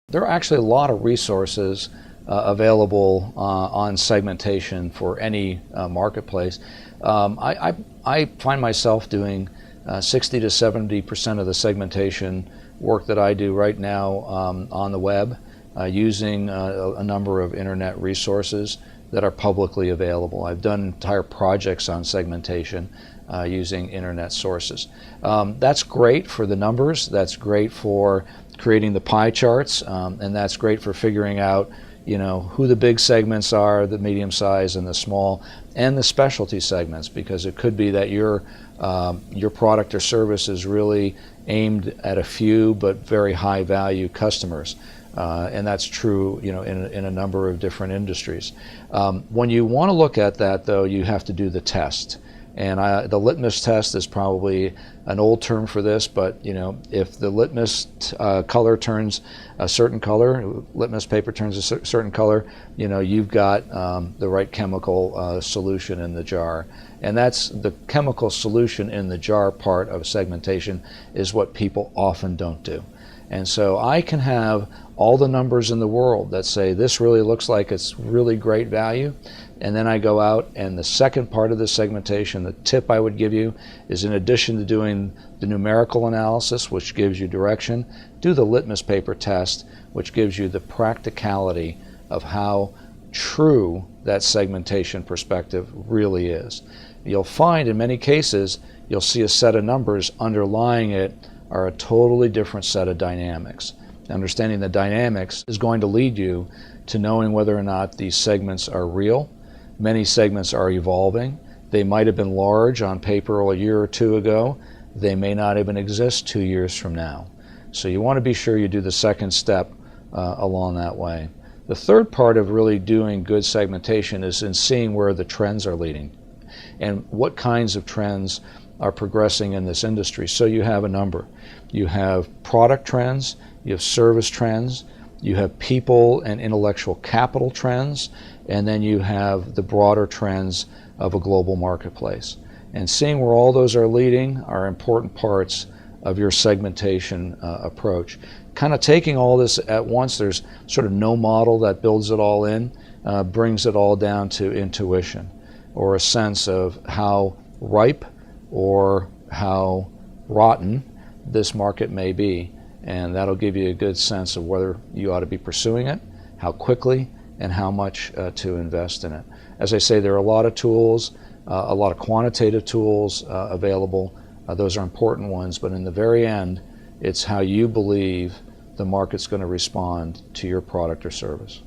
There are actually a lot of resources available on segmentation for any marketplace. I find myself doing 60 to 70% of the segmentation work that I do right now on the web using a number of internet resources that are publicly available. I've done entire projects on segmentation using internet sources. That's great for the numbers, that's great for creating the pie charts, and that's great for figuring out who the big segments are, the medium size and the small, and the specialty segments, because it could be that your product or service is really aimed at a few but very high value customers. And that's true in a number of different industries. When you want to look at that, though, you have to do the test. And the litmus test is probably an old term for this, but if the litmus color turns a certain color, litmus paper turns a certain color, you've got the right chemical solution in the jar. And that's the chemical solution in the jar part of segmentation is what people often don't do. And so I can have all the numbers in the world that say this really looks like it's really great value, and then I go out and the second part of the segmentation, the tip I would give you is, in addition to doing the numerical analysis, which gives you direction, do the litmus paper test, which gives you the practicality of how true that segmentation perspective really is. You'll find in many cases you'll see a set of numbers underlying it are a totally different set of dynamics. Understanding the dynamics is going to lead you to knowing whether or not these segments are real. Many segments are evolving. They might have been large on paper a year or two ago. They may not even exist 2 years from now. So you want to be sure you do the second step along that way. The third part of really doing good segmentation is in seeing where the trends are leading and what kinds of trends are progressing in this industry. So you have a number. You have product trends, you have service trends, you have people and intellectual capital trends, and then you have the broader trends of a global marketplace. And seeing where all those are leading are important parts of your segmentation approach. Kind of taking all this at once, there's sort of no model that builds it all in, brings it all down to intuition, or a sense of how ripe or how rotten this market may be. And that'll give you a good sense of whether you ought to be pursuing it, how quickly, and how much to invest in it. As I say, there are a lot of tools, a lot of quantitative tools available. Those are important ones, but in the very end, it's how you believe the market's going to respond to your product or service.